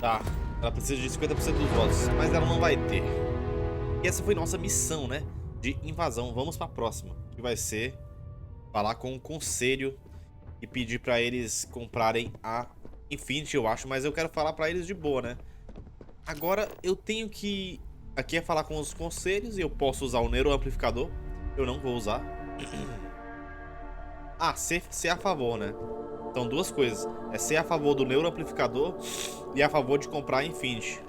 Tá, ela precisa de 50% dos votos, mas ela não vai ter. E essa foi nossa missão, né? De invasão. Vamos pra próxima, que vai ser falar com o conselho e pedir pra eles comprarem a Infinity, eu acho, mas eu quero falar pra eles de boa, né? Agora eu tenho que... Aqui é falar com os conselhos e eu posso usar o neuroamplificador. Eu não vou usar. Ah, ser a favor, né? Então duas coisas. É ser a favor do neuroamplificador e a favor de comprar a Infinity.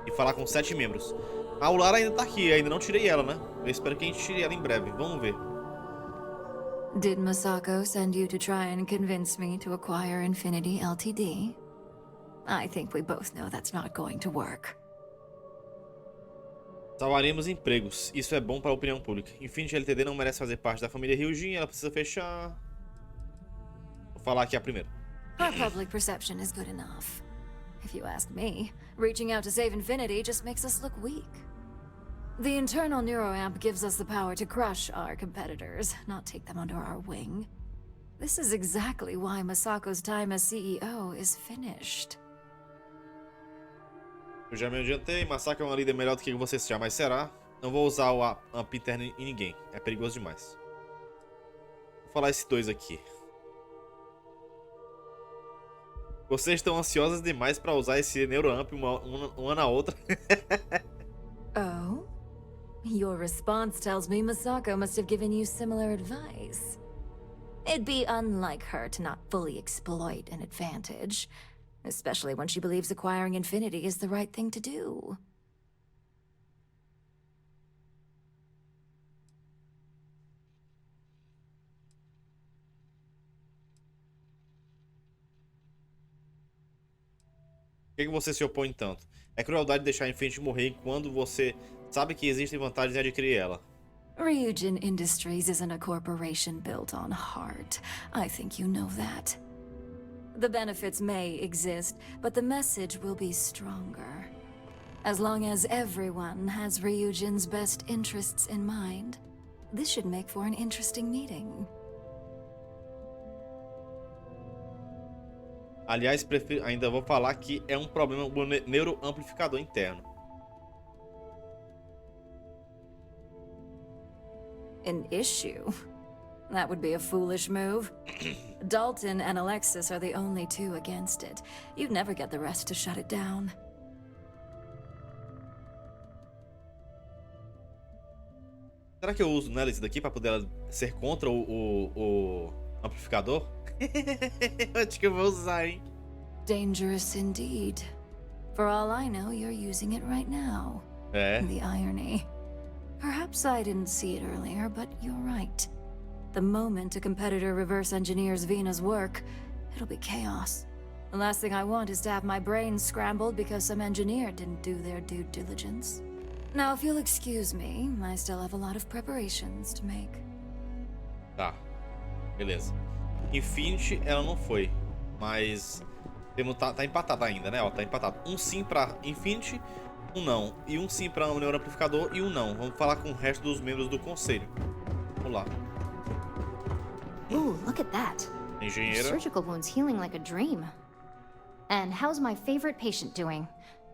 E falar com 7 membros. A Lara ainda tá aqui, ainda não tirei ela, né? Eu espero que a gente tire ela em breve. Vamos ver. Did Masako send you to try and convince me to acquire Infinity Ltd? I think we both know that's not going to work. Salvaremos empregos. Isso é bom para a opinião pública. Infinity Ltd não merece fazer parte da família Ryujin. Ela precisa fechar. Vou falar aqui a primeira. Our public perception is good enough. If you ask me, reaching out to save Infinity just makes us look weak. The internal neuroamp gives us the power to crush our competitors, not take them under our wing. This is exactly why Masako's time as CEO is finished. Eu já me adiantei. Masaka é uma líder melhor do que você já, mas será? Não vou usar o amp interno em ninguém. É perigoso demais. Vou falar esses dois aqui. Vocês estão ansiosas demais para usar esse neuroamp uma na outra. Oh? Your response tells me Masako must have given you similar advice. It'd be unlike her to not fully exploit an advantage, especially when she believes acquiring Infinity is the right thing to do. Por que você se opõe tanto? É crueldade deixar a Infinity morrer quando você sabe que existem vantagens em adquirir ela. Ryujin Industries isn't a corporation built on heart. I think you know that. The benefits may exist, but the message will be stronger. As long as everyone has Ryujin's best interests in mind, this should make for an interesting meeting. Aliás, ainda vou falar que é um problema do neuroamplificador interno. An issue? That would be a foolish move. Dalton and Alexis are the only two against it. You'd never get the rest to shut it down. Será que eu uso nela esse daqui pra poder ela ser contra o amplificador? Acho que eu vou usar, hein? Dangerous indeed. For all I know, you're using it right now. É. The irony. Perhaps I didn't see it earlier, but you're right. The moment a competitor reverse engineers Vina's work, it'll be chaos. The last thing I want is to have my brain scrambled because some engineer didn't do their due diligence. Now, if you'll excuse me, I still have a lot of preparations to make. Tá. Beleza. Infinity, ela não foi. Mas... tá empatado ainda, né? Ó, tá empatado. Um sim pra Infinity, um não. E um sim pra neuroamplificador e um não. Vamos falar com o resto dos membros do conselho. Vamos lá. Ooh, look at that. Engenheira. Surgical wounds healing like a dream. And how's my favorite patient doing?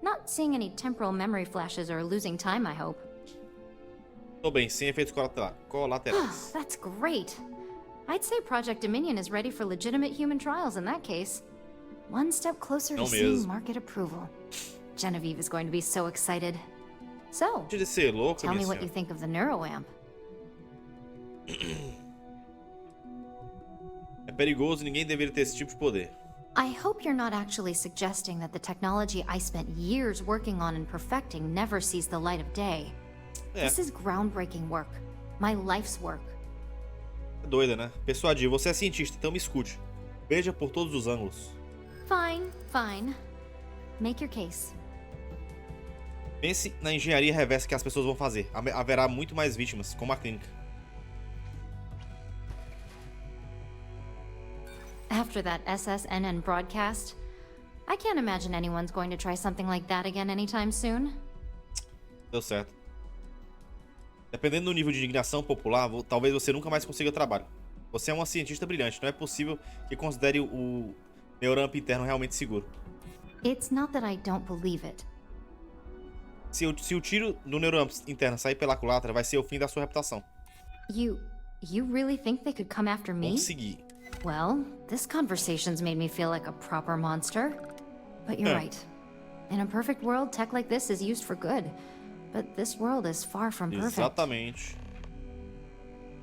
Not seeing any temporal memory flashes or losing time, I hope. Tô bem, sem efeitos colaterais. That's great. I'd say Project Dominion is ready for legitimate human trials in that case. One step closer to Não seeing mesmo. market approval. Genevieve is going to be so excited. So, Antes de ser louco, tell me minha what you senhora. think of the neuroamp. É perigoso e ninguém deveria ter esse tipo de poder. I hope you're not actually suggesting that the technology I spent years working on and perfecting never sees the light of day. É, This is groundbreaking work. My life's work. é doida, né? Persuadir, você é cientista, então me escute. Veja por todos os ângulos. Fine, fine. Make your case. Pense na engenharia reversa que as pessoas vão fazer. Haverá muito mais vítimas, como a clínica. After that SSNN broadcast, I can't imagine anyone's going to try something like that again anytime soon. Deu certo. Dependendo do nível de indignação popular, talvez você nunca mais consiga trabalho. Você é uma cientista brilhante, não é possível que considere o neuramp interno realmente seguro. It's not that I don't believe it. Se o tiro do neurônio interno sair pela culatra, vai ser o fim da sua reputação. You really think they could come after me? Consegui. Well, this conversation's made me feel like a proper monster. But you're right. In a perfect world, tech like this is used for good. But this world is far from perfect. Exatamente.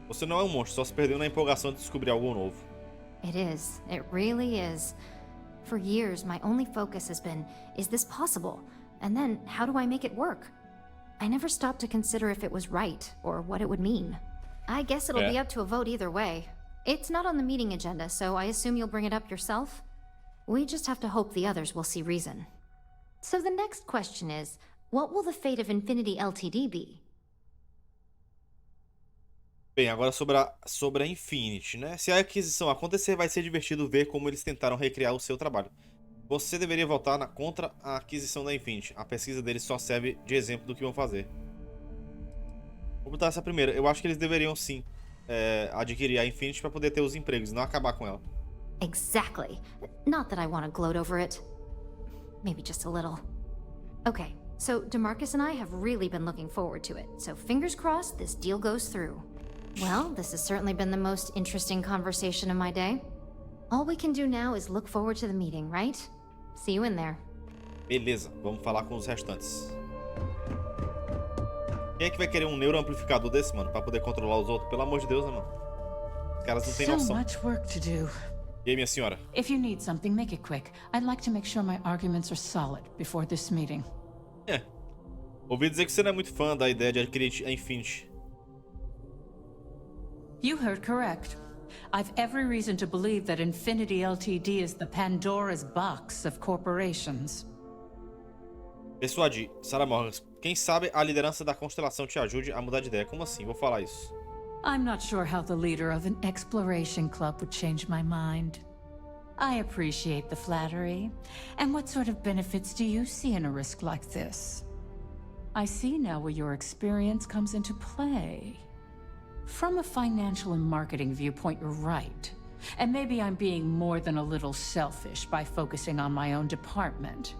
Você não é um monstro, só se perdeu na empolgação de descobrir algo novo. It is. It really is. For years, my only focus has been, is this possible? And then, how do I make it work? I never stopped to consider if it was right, or what it would mean. I guess it'll be up to a vote either way. It's not on the meeting agenda, so I assume you'll bring it up yourself? We just have to hope the others will see reason. So the next question is, what will the fate of Infinity Ltd be? Bem, agora sobre a Infinity, né? Se a aquisição acontecer, vai ser divertido ver como eles tentaram recriar o seu trabalho. Você deveria votar contra a aquisição da Infinity. A pesquisa deles só serve de exemplo do que vão fazer. Vou botar essa primeira. Eu acho que eles deveriam sim adquirir a Infinity para poder ter os empregos e não acabar com ela. Exactly. Not that I want to gloat over it. Maybe just a little. Okay, so DeMarcus and I have really been looking forward to it, so fingers crossed this deal goes through. Well, this has certainly been the most interesting conversation of my day. All we can do now is look forward to the meeting, right? See you in there. Beleza, vamos falar com os restantes. Quem é que vai querer um neuroamplificador desse, mano, pra poder controlar os outros? Pelo amor de Deus, né, mano? Os caras não têm noção. So much work to do. E aí, minha senhora? If you need something, make it quick. I'd like to make sure my arguments are solid before this meeting. Ouvi dizer que você não é muito fã da ideia de adquirir a Infinity. You heard correct. I've every reason to believe that Infinity Ltd is the Pandora's box of corporations. Persuadir. Sarah Morgan. Quem sabe a liderança da constelação te ajude a mudar de ideia. Como assim? Vou falar isso. I'm not sure how the leader of an exploration club would change my mind. I appreciate the flattery. And what sort of benefits do you see in a risk like this? I see now where your experience comes into play. From a financial and marketing viewpoint, you're right. And maybe I'm being more than a little selfish by focusing on my own department.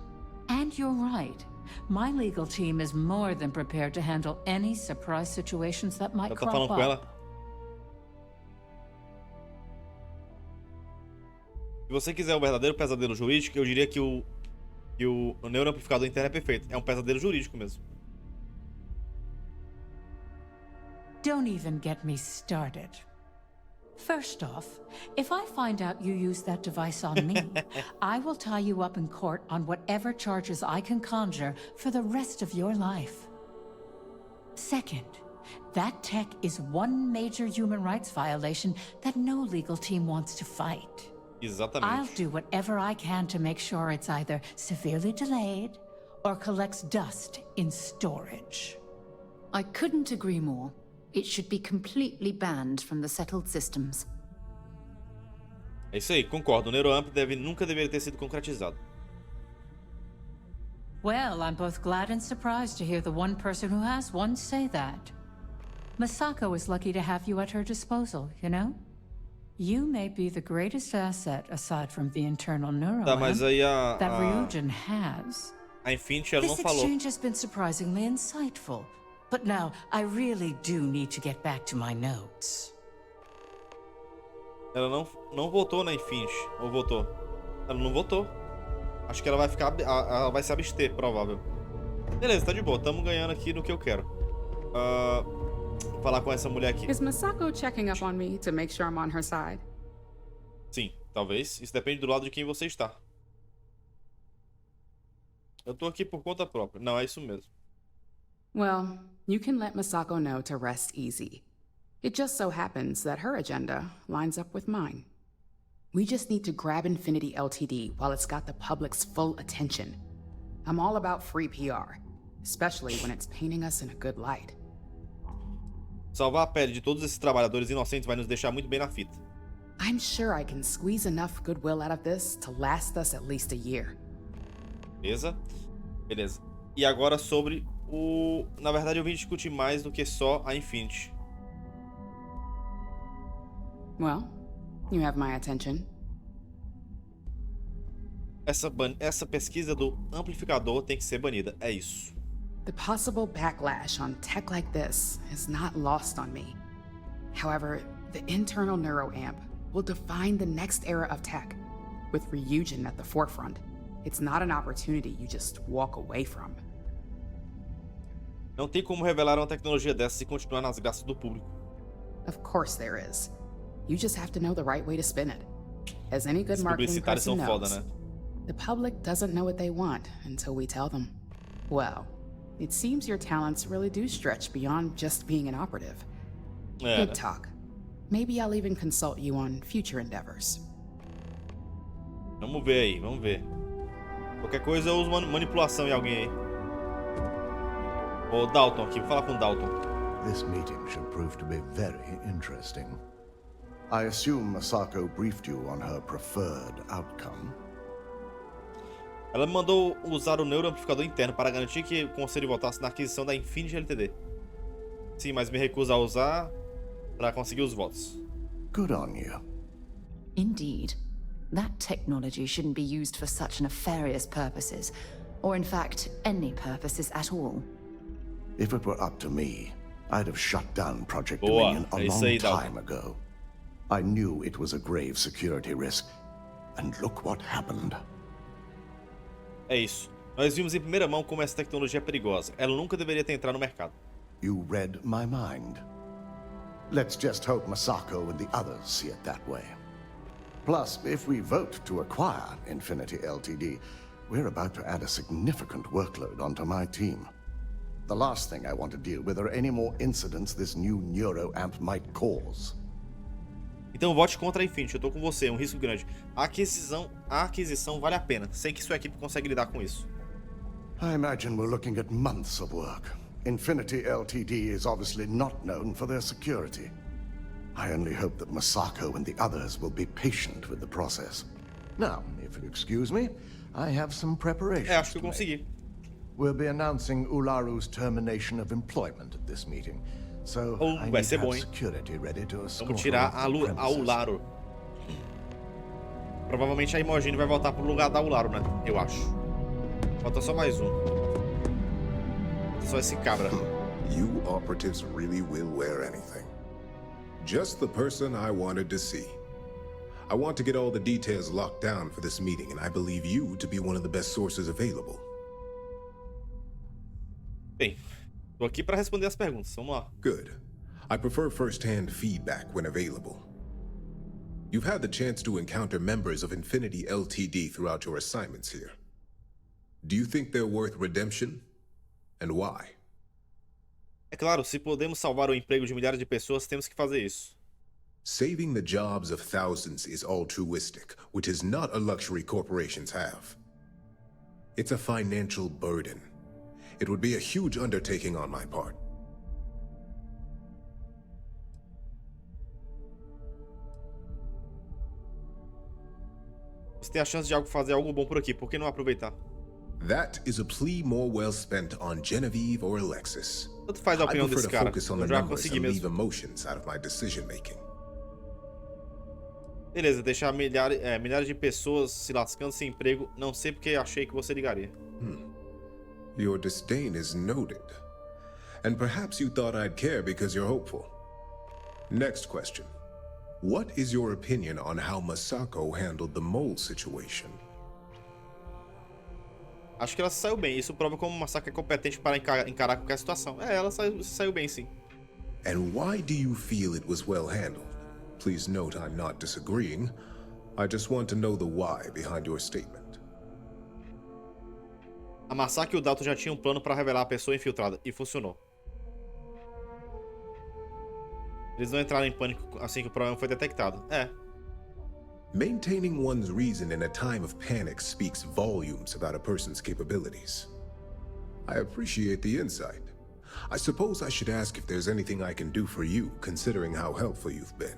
And you're right. My legal team is more than prepared to handle any surprise situations that might crop falando com ela. up. Se você quiser um verdadeiro pesadelo jurídico, eu diria que o neuroamplificador interno é perfeito. É um pesadelo jurídico mesmo. Don't even get me started. First off, if I find out you used that device on me, I will tie you up in court on whatever charges I can conjure for the rest of your life. Second, that tech is one major human rights violation that no legal team wants to fight. Exatamente. I'll do whatever I can to make sure it's either severely delayed or collects dust in storage. I couldn't agree more. It should be completely banned from the settled systems. É isso aí, concordo. O neuroamp nunca deveria ter sido concretizado. Well, I'm both glad and surprised to hear the one person who has one say that. Masako is lucky to have you at her disposal, you know? You may be the greatest asset aside from the internal neural Tá, mas aí that Ryujin has. a Infinity ela não This falou. exchange has been surprisingly insightful. But now, I really do need to get back to my notes. Ela não votou na Infinity. Ou votou? Ela não votou. Acho que ela vai ficar. Ela vai se abster, provável. Beleza, tá de boa. Tamo ganhando aqui no que eu quero. Vou falar com essa mulher aqui. Is Masako checking up on me to make sure I'm on her side? Sim, talvez. Isso depende do lado de quem você está. Eu tô aqui por conta própria. Não, é isso mesmo. Well, you can let Masako know to rest easy. It just so happens that her agenda lines up with mine. We just need to grab Infinity Ltd while it's got the public's full attention. I'm all about free PR, especially when it's painting us in a good light. Salvar a pele de todos esses trabalhadores inocentes vai nos deixar muito bem na fita. I'm sure I can squeeze enough goodwill out of this to last us at least a year. Beleza? Beleza. E agora sobre o... Na verdade eu vim discutir mais do que só a Infinity. Well, you have my attention. Essa pesquisa do amplificador tem que ser banida. É isso. The possible backlash on tech like this is not lost on me. However, the internal neuroamp will define the next era of tech, with Ryujin at the forefront. It's not an opportunity you just walk away from. Não tem como revelar uma tecnologia dessa e continuar nas graças do público. Of course there is. You just have to know the right way to spin it. As any good Os marketing publicitários person são foda, knows, né? the public doesn't know what they want until we tell them. Well, it seems your talents really do stretch beyond just being an operative. É, Good talk. Maybe I'll even consult you on future endeavors. Vamos ver aí, vamos ver. Qualquer coisa eu uso manipulação em alguém aí. Ô Dalton aqui, vou falar com o Dalton. This meeting should prove to be very interesting. I assume Masako briefed you on her preferred outcome. Ela me mandou usar o neuroamplificador interno para garantir que o conselho votasse na aquisição da Infinity LTD. Sim, mas me recuso a usar para conseguir os votos. Good on you. Indeed. That technology shouldn't be used for such nefarious purposes, or in fact, any purposes at all. If it were up to me, I'd have shut down Project Boa, Dominion a é isso long aí, Dalton. time ago. I knew it was a grave security risk, and look what happened. É isso. Nós vimos em primeira mão como essa tecnologia é perigosa. Ela nunca deveria ter entrado no mercado. You read my mind. Let's just hope Masako and the others see it that way. Plus, if we vote to acquire Infinity LTD, we're about to add a significant workload onto my team. The last thing I want to deal with are any more incidents this new neuroamp might cause. Então vote contra a Infinity, eu tô com você, é um risco grande. A aquisição vale a pena. Sei que sua equipe consegue lidar com isso. I imagine we're looking at months of work. Infinity LTD is obviously not known for their security. I only hope that Masako and the others will be patient with the process. Now, if you'll excuse me, I have some preparations Acho que eu to make. consegui. We'll be announcing Ularu's termination of employment at this meeting. So I vai need ser to bom, have hein? security ready to escort Vamos tirar her off the a premises. Ularo. Provavelmente a Imogine vai voltar pro lugar da Ularo, né? Eu acho. Falta só mais um. Falta só esse cabra. You operatives really will wear anything. Just the person I wanted to see. I want to get all the details locked down for this meeting, and I believe you to be one of the best sources available. Bem, tô aqui para responder as perguntas. Vamos lá. Good. I prefer first-hand feedback when available. You've had the chance to encounter members of Infinity LTD throughout your assignments here. Do you think they're worth redemption? And why? É claro, se podemos salvar o emprego de milhares de pessoas, temos que fazer isso. Saving the jobs of thousands is altruistic, which is not a luxury corporations have. It's a financial burden. It would be a huge undertaking on my part. Você tem a chance de fazer algo bom por aqui, por que não aproveitar? That is a plea more well spent on Genevieve or Alexis. Tanto faz a I opinião prefer desse to cara. focus on Eu the já numbers consegui and leave mesmo. emotions out of my decision making. Beleza, deixar milhares de pessoas se lascando sem emprego. Não sei porque achei que você ligaria. Your disdain is noted. And perhaps you thought I'd care because you're hopeful. Next question. What is your opinion on how Masako handled the mole situation? Acho que ela saiu bem. Isso prova como uma Masako é competente para encarar qualquer situação. Ela saiu bem, sim. And why do you feel it was well handled? Please note I'm not disagreeing. I just want to know the why behind your statement. A Masako e o Dalton já tinham um plano para revelar a pessoa infiltrada, e funcionou. Eles não entraram em pânico assim que o problema foi detectado. Maintaining one's reason in a time of panic speaks volumes about a person's capabilities. I appreciate the insight. I suppose I should ask if there's anything I can do for you, considering how helpful you've been.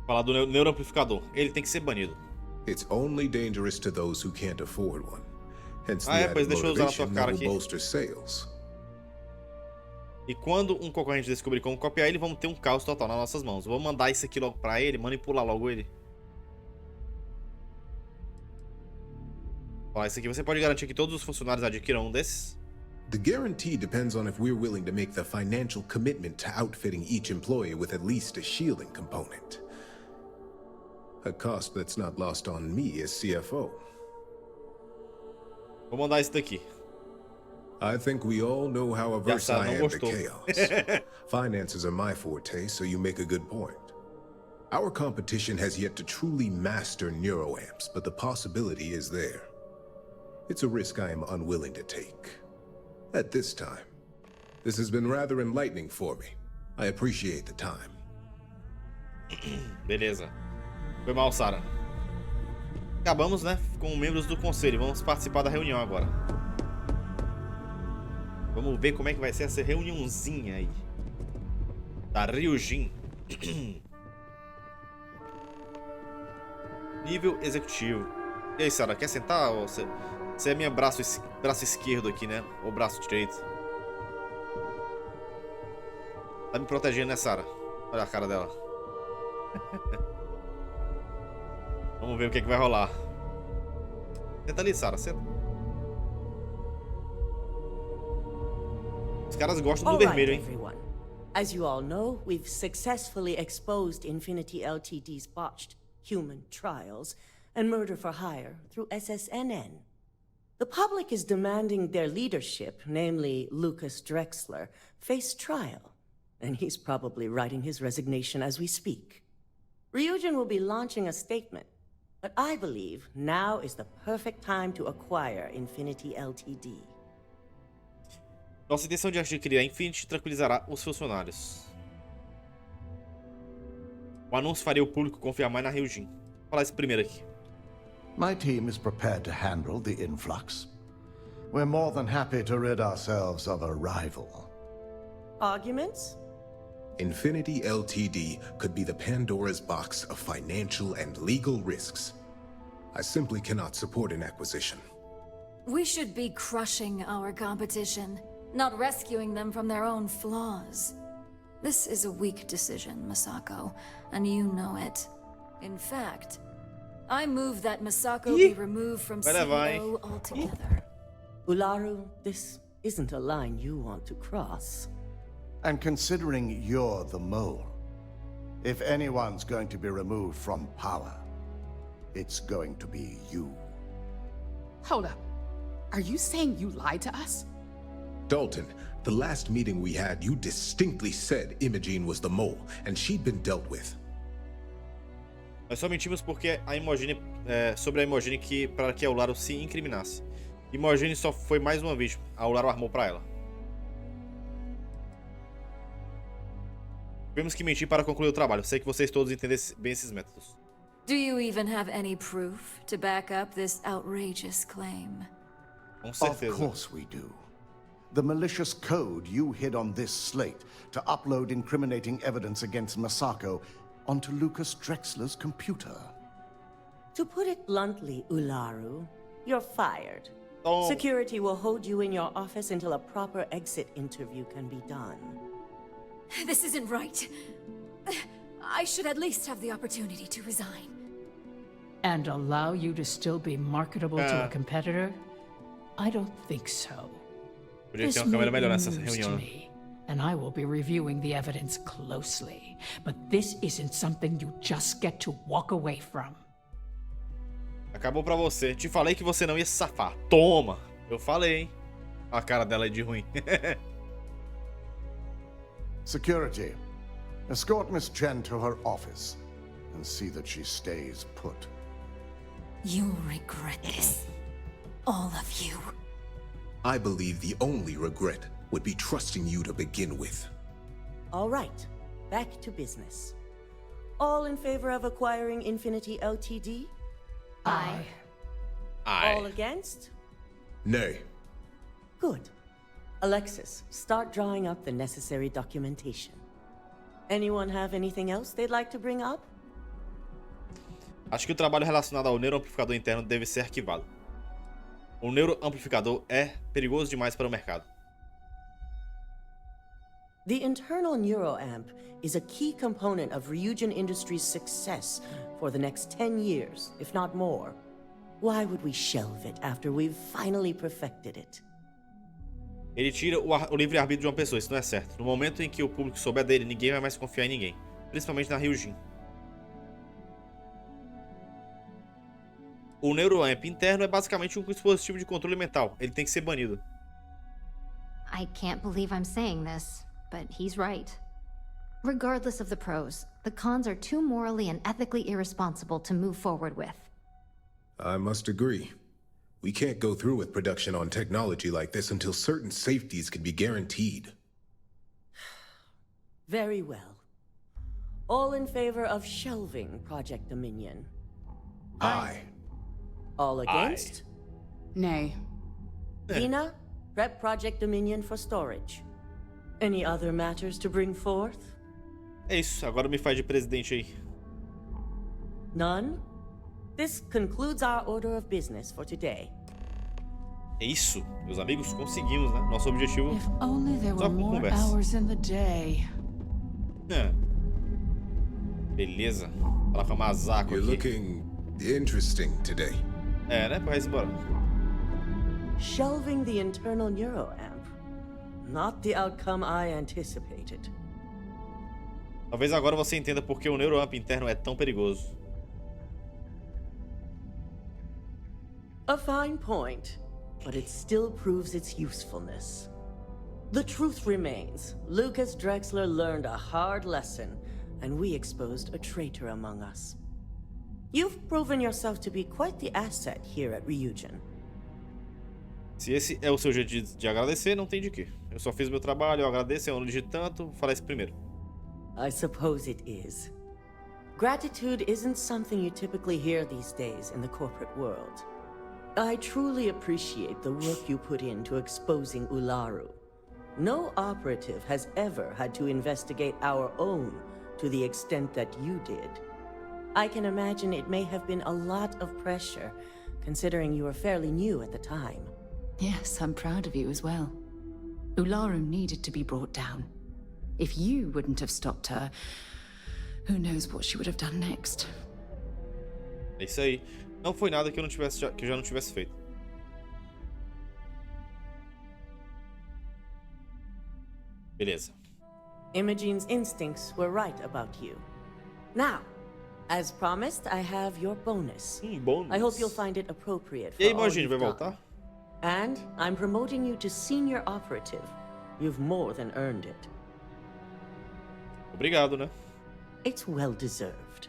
Falar do neuroamplificador. Ele tem que ser banido. It's only dangerous to those who can't afford one. Hence the pois added deixa eu usar a tua motivation cara that will aqui. bolster sales. E quando um concorrente descobrir como copiar ele, vamos ter um caos total nas nossas mãos. Vou mandar isso aqui logo pra ele, manipular logo ele. Ó, isso aqui você pode garantir que todos os funcionários adquiram um desses? The guarantee depends on if we're willing to make the financial commitment to outfitting each employee with at least a shielding component. A cost that's not lost on me as CFO. Vou mandar isso daqui. I think we all know how averse Já I não am to gostou. chaos. Finances are my forte, so you make a good point. Our competition has yet to truly master neuroamps, but the possibility is there. It's a risk I am unwilling to take. At this time. This has been rather enlightening for me. I appreciate the time. Beleza. Foi mal, Sarah. Acabamos, né, com membros do conselho. Vamos participar da reunião agora. Vamos ver como é que vai ser essa reuniãozinha aí. Da Ryujin. Nível executivo. E aí, Sarah, quer sentar? Ou você é minha braço esquerdo aqui, né? Ou braço direito? Tá me protegendo, né, Sarah? Olha a cara dela. Vamos ver o que vai rolar. Senta ali, Sarah, senta. Os caras gostam do vermelho, hein? Everyone. As you all know, we've successfully exposed Infinity Ltd's botched human trials and murder for hire through SSNN. The public is demanding their leadership, namely Lucas Drexler, face trial, and he's probably writing his resignation as we speak. Ryujin will be launching a statement, but I believe now is the perfect time to acquire Infinity Ltd. Nossa intenção de adquirir a Infinity tranquilizará os funcionários. O anúncio faria o público confiar mais na Ryujin. Vou falar isso primeiro aqui. My team is prepared to handle the influx. We're more than happy to rid ourselves of a rival. Arguments? Infinity Ltd could be the Pandora's box of financial and legal risks. I simply cannot support an acquisition. We should be crushing our competition, not rescuing them from their own flaws. This is a weak decision, Masako, and you know it. In fact, I move that Masako be removed from CEO altogether. Ularu, this isn't a line you want to cross. And considering you're the mole, if anyone's going to be removed from power, it's going to be you. Hold up. Are you saying you lied to us? Dalton, the last meeting we had, you distinctly said Imogene was the mole, and she'd been dealt with. Nós só mentimos porque a Imogene, sobre a Imogene para que a Ularu se incriminasse. Imogene só foi mais uma vítima. A Ularu armou para ela. Tivemos que mentir para concluir o trabalho. Sei que vocês todos entendem bem esses métodos. Do you even have any proof to back up this outrageous claim? Com certeza. Of course we do. The malicious code you hid on this slate to upload incriminating evidence against Masako onto Lucas Drexler's computer. To put it bluntly, Ularu, you're fired. Oh. Security will hold you in your office until a proper exit interview can be done. This isn't right. I should at least have the opportunity to resign. And allow you to still be marketable to a competitor? I don't think so. Podia ter uma câmera melhor nessa reunião. Me, and I will be reviewing the evidence closely. But this isn't something you just get to walk away from. Acabou pra você. Te falei que você não ia se safar. Toma! Eu falei, hein? A cara dela é de ruim. Security, escort Miss Chen to her office and see that she stays put. You'll regret this. All of you. I believe the only regret would be trusting you to begin with. All right, back to business. All in favor of acquiring Infinity Ltd? Aye. All against? Nay. Good. Alexis, start drawing up the necessary documentation. Anyone have anything else they'd like to bring up? Acho que o trabalho relacionado ao neuroamplificador interno deve ser arquivado. O neuroamplificador é perigoso demais para o mercado. The internal neuroamp is a key component of Ryujin Industries' success for the next 10 years, if not more. Why would we shelve it after we've finally perfected it? Ele tira o livre-arbítrio de uma pessoa, isso não é certo. No momento em que o público souber dele, ninguém vai mais confiar em ninguém. Principalmente na Ryujin. O neuroamp interno é basicamente um dispositivo de controle mental. Ele tem que ser banido. I can't believe I'm saying this, but he's right. Regardless of the pros, the cons are too morally and ethically irresponsible to move forward with. I must agree. We can't go through with production on technology like this until certain safeties can be guaranteed. Very well. All in favor of shelving Project Dominion? Aye. All against? Nay. Vina, prep Project Dominion for storage. Any other matters to bring forth? É isso, agora me faz de presidente aí. None? This concludes our order of business for today. É isso, meus amigos, conseguimos, né? Nosso objetivo. If only there Só were com more conversa. hours in the day. É. Beleza. Falar com a Masako You're aqui. looking interesting today. É, né? Vai embora. Shelving the internal neuroamp. Not the outcome I anticipated. Talvez agora você entenda por que o neuroamp interno é tão perigoso. A fine point, but it still proves its usefulness. The truth remains, Lucas Drexler learned a hard lesson, and we exposed a traitor among us. You've proven yourself to be quite the asset here at Ryujin. Se esse é o seu jeito de agradecer, não tem de quê. Eu só fiz meu trabalho, eu agradeço, eu amo de tanto, vou falar isso primeiro. I suppose it is. Gratitude isn't something you typically hear these days in the corporate world. I truly appreciate the work you put into exposing Ularu. No operative has ever had to investigate our own to the extent that you did. I can imagine it may have been a lot of pressure, considering you were fairly new at the time. Yes, I'm proud of you as well. Ularu needed to be brought down. If you wouldn't have stopped her, who knows what she would have done next. É isso aí. Não foi nada que eu já não tivesse feito. Beleza. Imogene's instincts were right about you. Now, as promised, I have your bonus. Bônus. I hope you'll find it appropriate for E aí, all Imogene, you've vai done. voltar? And I'm promoting you to senior operative. You've more than earned it. Obrigado, né? It's well deserved.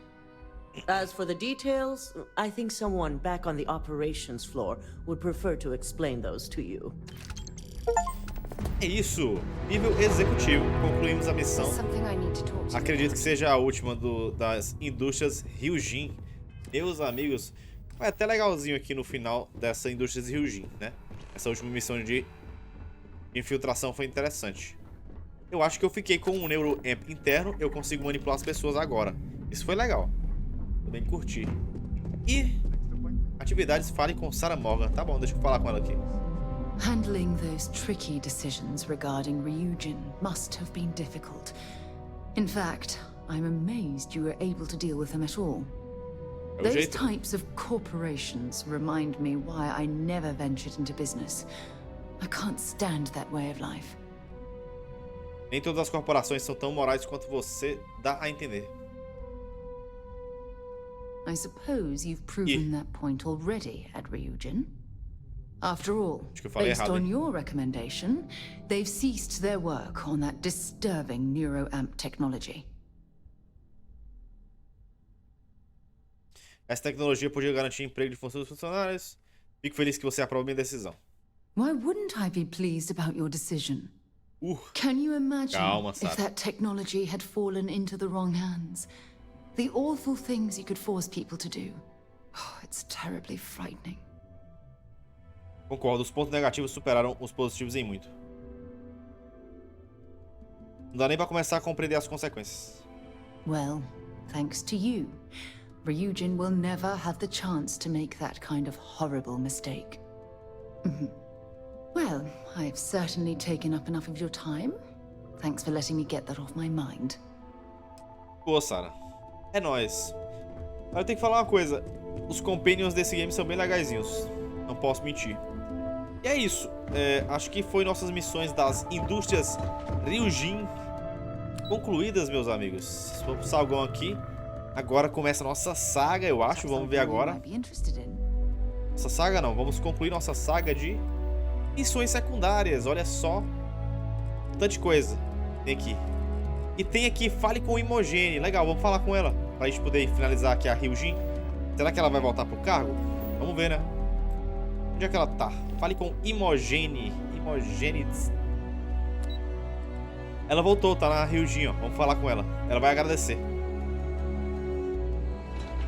As for the details, I think someone back on the operations floor would prefer to explain those to you. É isso. Nível executivo. Concluímos a missão. Something I need to talk to you Acredito que seja a última das Indústrias Ryujin. Meus amigos, vai até legalzinho aqui no final dessa Indústrias Ryujin, né? Essa última missão de infiltração foi interessante. Eu acho que eu fiquei com um neuroamp interno, eu consigo manipular as pessoas agora. Isso foi legal. Também curti. E atividades, fale com Sarah Morgan. Tá bom, deixa eu falar com ela aqui. Handling those tricky decisions regarding Ryujin must have been difficult. In fact, I'm amazed you were able to deal with them at all. É o Those jeito. types of corporations remind me why I never ventured into business. I can't stand that way of life. Nem todas as corporações são tão morais quanto você dá a entender. I suppose you've proven that point already at Ryujin. After all, Acho que eu falei based errado, on hein? your recommendation, they've ceased their work on that disturbing neuroamp technology. Essa tecnologia podia garantir emprego de funcionários. Fico feliz que você aprova minha decisão. Why wouldn't I be pleased about your decision? Can you imagine Calma, if Sarah. that technology had fallen into the wrong hands? The awful things you could force people to do. Oh, it's terribly frightening. Concordo, os pontos negativos superaram os positivos em muito. Não dá nem pra começar a compreender as consequências. Well, thanks to you, Ryujin will never have the chance to make that kind of horrible mistake. Well, I've certainly taken up enough of your time. Thanks for letting me get that off my mind. Pô, Sarah. É nóis. Mas eu tenho que falar uma coisa. Os companions desse game são bem legaisinhos. Não posso mentir. E é isso. Acho que foi nossas missões das Indústrias Ryujin concluídas, meus amigos. Vamos pro salgão aqui. Agora começa a nossa saga, eu acho. Vamos ver agora. Nossa saga não. Vamos concluir nossa saga de missões secundárias. Olha só. Tanta coisa. Tem aqui. E tem aqui, fale com o Imogene. Legal, vamos falar com ela. Pra gente poder finalizar aqui a Ryujin. Será que ela vai voltar pro cargo? Vamos ver, né? Onde é que ela tá? Fale com Imogene. Imogene. Ela voltou, tá na Ryujin, ó. Vamos falar com ela. Ela vai agradecer.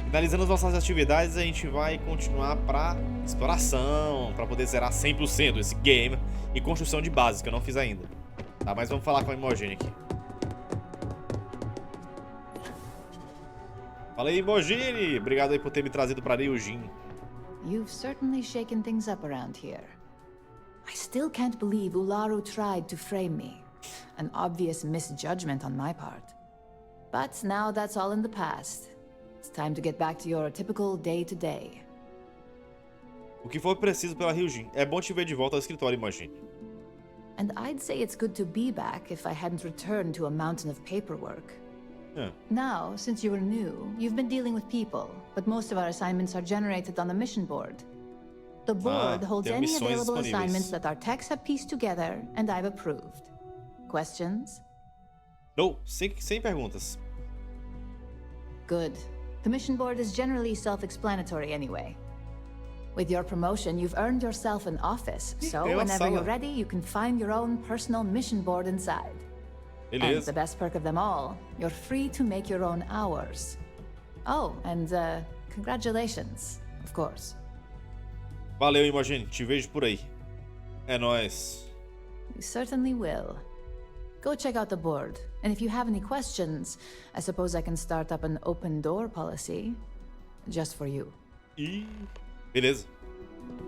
Finalizando as nossas atividades, a gente vai continuar pra exploração, pra poder zerar 100% esse game. E construção de base, que eu não fiz ainda. Tá, mas vamos falar com a Imogene aqui. Fala aí, Imogene! Obrigado aí por ter me trazido pra Ryujin. You've certainly shaken things up around here. I still can't believe Ularu tried to frame me. An obvious misjudgment on my part. But now that's all in the past. It's time to get back to your typical day-to-day. O que for preciso pela Ryujin. É bom te ver de volta ao escritório, Imogene. And I'd say it's good to be back if I hadn't returned to a mountain of paperwork. Now, since you were new, you've been dealing with people, but most of our assignments are generated on the mission board. The board holds any available assignments that our techs have pieced together, and I've approved. Questions? No, sem perguntas. Good. The mission board is generally self-explanatory anyway. With your promotion, you've earned yourself an office, so whenever you're ready, you can find your own personal mission board inside. And the best perk of them all, you're free to make your own hours. Oh, and congratulations, of course. Valeu, Imogene. Te vejo por aí. É nóis. You certainly will. Go check out the board, and if you have any questions, I suppose I can start up an open door policy, just for you. Ih, beleza.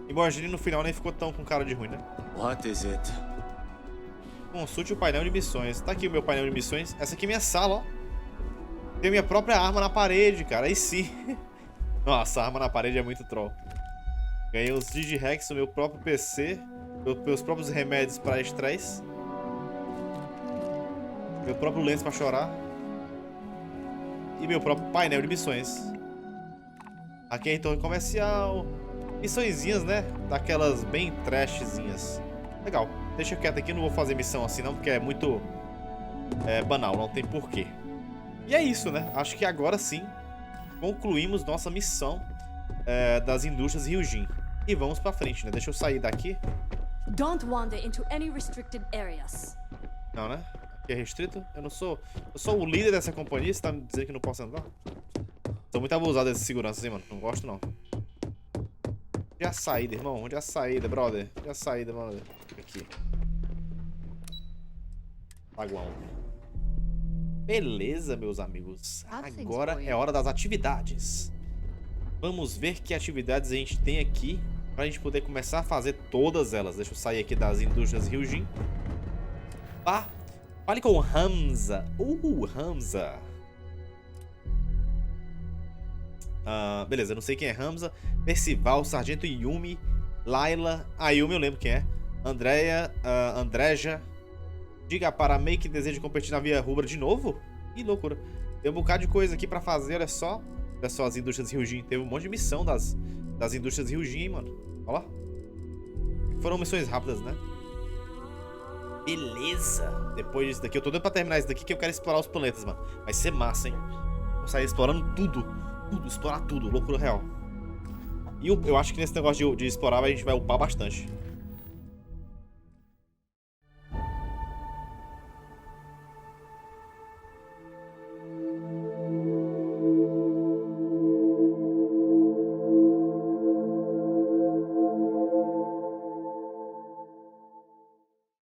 Imogene no final nem ficou tão com cara de ruim, né? What is it? Consulte o painel de missões. Tá aqui o meu painel de missões. Essa aqui é minha sala, ó. Tem minha própria arma na parede, cara. Aí sim. Nossa, a arma na parede é muito troll. Ganhei os Digirex, o meu próprio PC. Meus próprios remédios para estresse. Meu próprio lenço para chorar. E meu próprio painel de missões. Aqui é a torre comercial. Missõezinhas, né? Daquelas bem trashzinhas. Legal. Deixa quieto aqui, não vou fazer missão assim não, porque é muito banal, não tem porquê. E é isso, né? Acho que agora sim concluímos nossa missão das Indústrias Ryujin. E vamos pra frente, né? Deixa eu sair daqui. Don't wander into any restricted areas. Não, né? Aqui é restrito? Eu sou o líder dessa companhia, você tá me dizendo que não posso andar? Sou muito abusado desses seguranças, hein, mano? Não gosto, não. Onde é a saída, irmão? Onde é a saída, brother? Onde é a saída, brother? Aqui. Paguão. Beleza, meus amigos. Agora é hora das atividades. Vamos ver que atividades a gente tem aqui pra gente poder começar a fazer todas elas. Deixa eu sair aqui das Indústrias Ryujin. Fale com o Hamza. Hamza. Beleza, não sei quem é Hamza. Percival, Sargento Yumi, Laila. Yumi eu lembro quem é. Andreja. Diga para May que deseja competir na via rubra de novo? Que loucura. Tem um bocado de coisa aqui pra fazer, olha só. Olha só as Indústrias Ryujin. Teve um monte de missão das Indústrias Ryujin, mano. Olha lá. Foram missões rápidas, né? Beleza. Depois disso daqui, eu tô doido pra terminar isso daqui que eu quero explorar os planetas, mano. Vai ser massa, hein? Vou sair explorando tudo. Explorar tudo. Loucura real. E eu acho que nesse negócio de explorar a gente vai upar bastante.